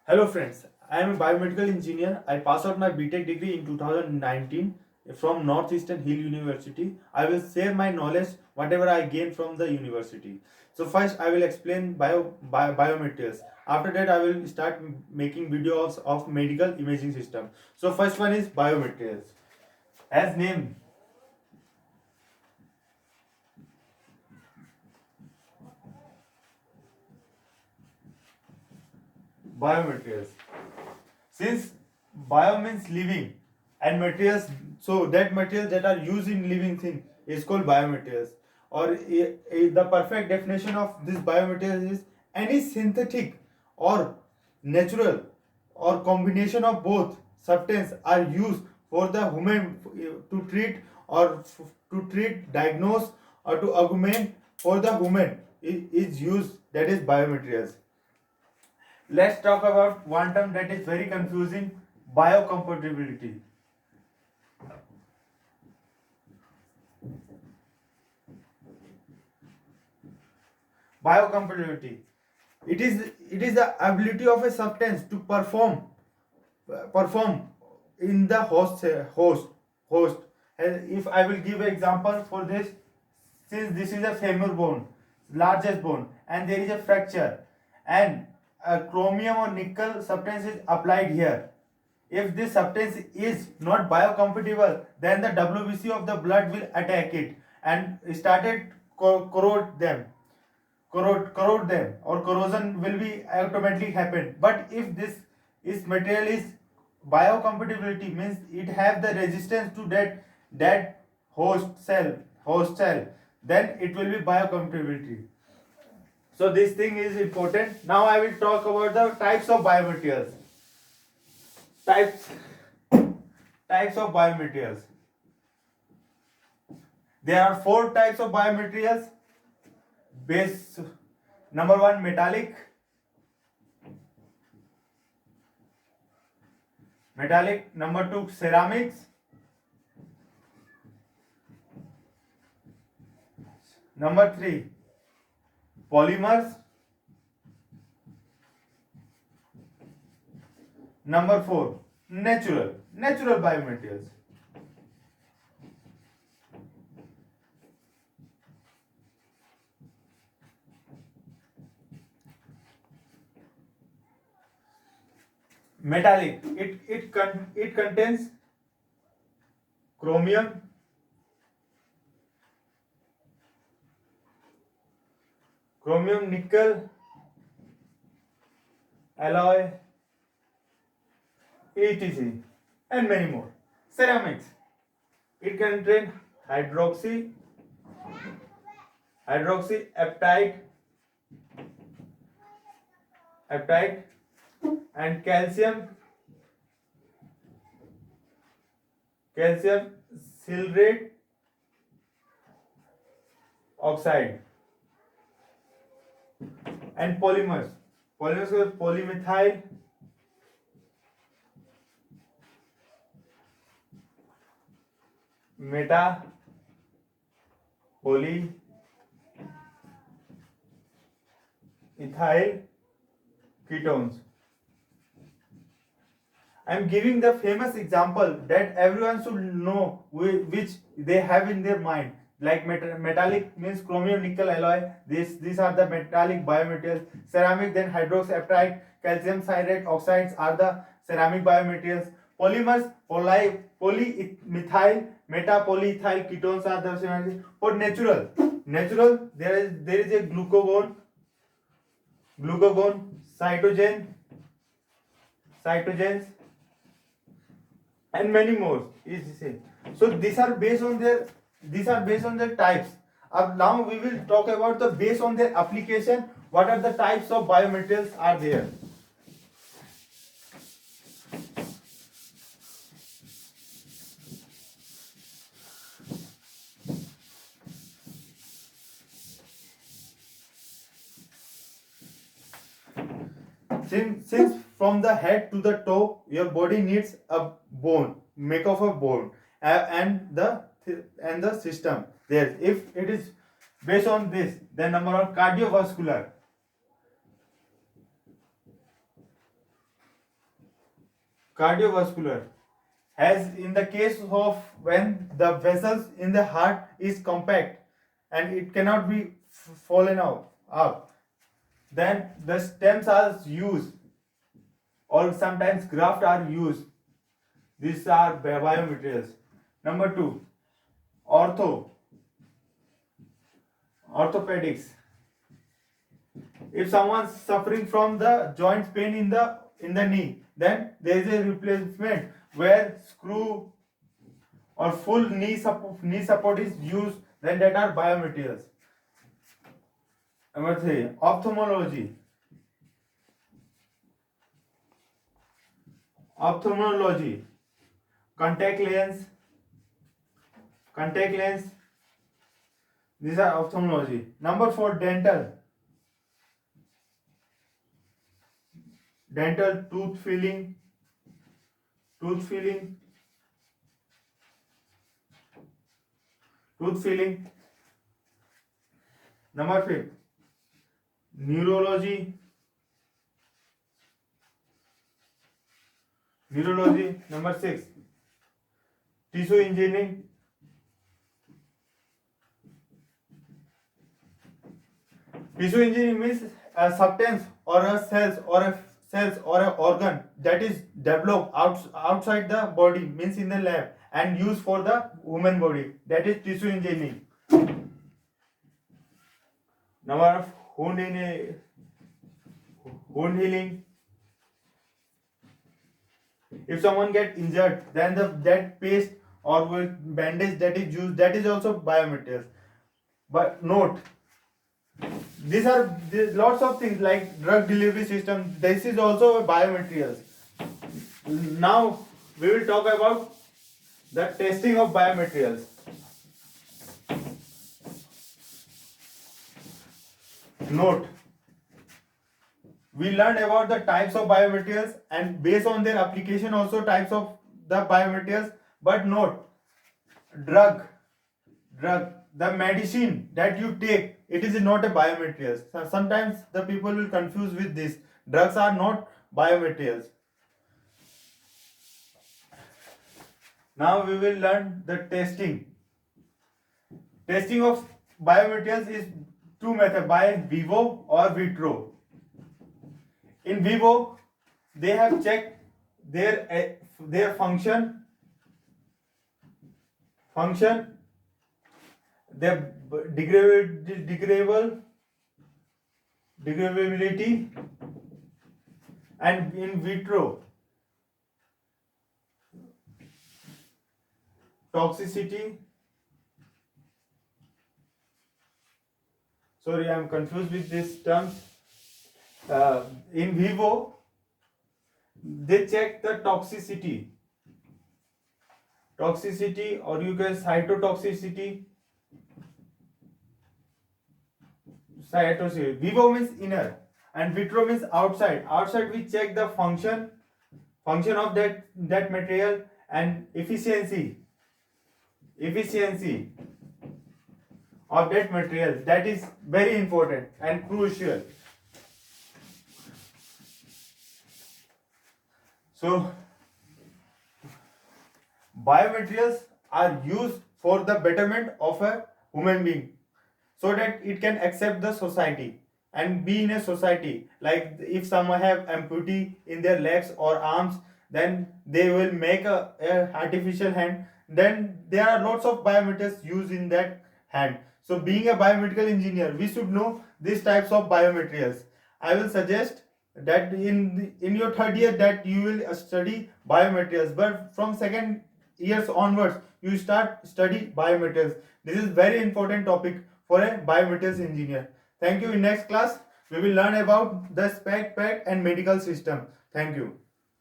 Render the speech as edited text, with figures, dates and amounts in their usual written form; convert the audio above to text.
Hello friends, I am a biomedical engineer. I passed out my BTech degree in 2019 from Northeastern Hill University. I will share my knowledge whatever I gain from the university. So first I will explain biomaterials. After that I will start making videos of medical imaging system. So first one is biomaterials. As name biomaterials. Since bio means living and materials, so that materials that are used in living thing is called biomaterials. Or the perfect definition of this biomaterials is any synthetic or natural or combination of both substance are used for the human to treat or to treat, diagnose or to augment for the human is used, that is biomaterials. Let's talk about one term that is very confusing, biocompatibility. Biocompatibility. It is the ability of a substance to perform in the host. And if I will give an example for this, since this is a femur bone, largest bone, and there is a fracture, and a chromium or nickel substance is applied here. If this substance is not biocompatible, then the WBC of the blood will attack it and started corrode them, corrode them, or corrosion will be automatically happen. But if this is material is biocompatibility, means it have the resistance to that host cell, then it will be biocompatibility. So this thing is important. Now I will talk about the types of biomaterials. Types types of biomaterials. There are four types of biomaterials. Base number one, metallic. Number two, ceramics. Number three, polymers. Number four, natural biomaterials. Metallic, it contains chromium, nickel, alloy, etc. and many more. Ceramics, it contains hydroxy apatite and calcium silurate oxide. And polymers are polymethyl meta polyethyl ketones. I am giving the famous example that everyone should know, which they have in their mind. Like metallic means chromium, nickel, alloy. These are the metallic biomaterials. Ceramic, then hydroxapatite, calcium silurate oxides are the ceramic biomaterials. Polymers, polymethyl metapolyethyl ketones are the ceramic. For natural, there is a glucagon, cytogens, and many more is the same. So these are based on their types. Now we will talk about the based on their application, what are the types of biomaterials are there. Since from the head to the toe your body needs a bone, make of a bone, and the system there. If it is based on this, then number one, cardiovascular. cardiovascular, as in the case of when the vessels in the heart is compact and it cannot be fallen out up, then the stems are used or sometimes graft are used. These are biomaterials. Number 2, orthopedics. If someone's suffering from the joint pain in the knee, then there is a replacement where screw or full knee support is used. Then that are biomaterials. Number 3, ophthalmology, contact lens. These are ophthalmology. Number 4, dental, tooth filling. Number 5, neurology. Number 6, tissue engineering. Tissue engineering means a substance or a cells or a organ that is developed outside the body, means in the lab, and used for the human body. That is tissue engineering. Number wound healing. If someone get injured, then that paste or bandage that is used, that is also biomaterials. But note, these are lots of things like drug delivery system. This is also a biomaterials. Now we will talk about the testing of biomaterials. Note, we learned about the types of biomaterials and based on their application also types of the biomaterials. But note, drug, the medicine that you take, it is not a biomaterials. So sometimes the people will confuse with this. Drugs are not biomaterials. Now we will learn the testing. Testing of biomaterials is two methods, by vivo or vitro. In vivo, they have checked their function, their degradability, and in vitro, toxicity. Sorry, I am confused with these terms. In vivo, they check the toxicity, or you can cytotoxicity. Vivo means inner, and vitro means outside. Outside we check the function of that material and efficiency of that material. That is very important and crucial. So biomaterials are used for the betterment of a human being, so that it can accept the society and be in a society. Like if someone have amputee in their legs or arms, then they will make a artificial hand. Then there are lots of biomaterials used in that hand. So being a biomedical engineer, we should know these types of biomaterials. I will suggest that in your third year that you will study biomaterials, but from second years onwards you start study biomaterials. This is very important topic for a biomaterials engineer. Thank you. In next class we will learn about the spec, pack and medical system. Thank you.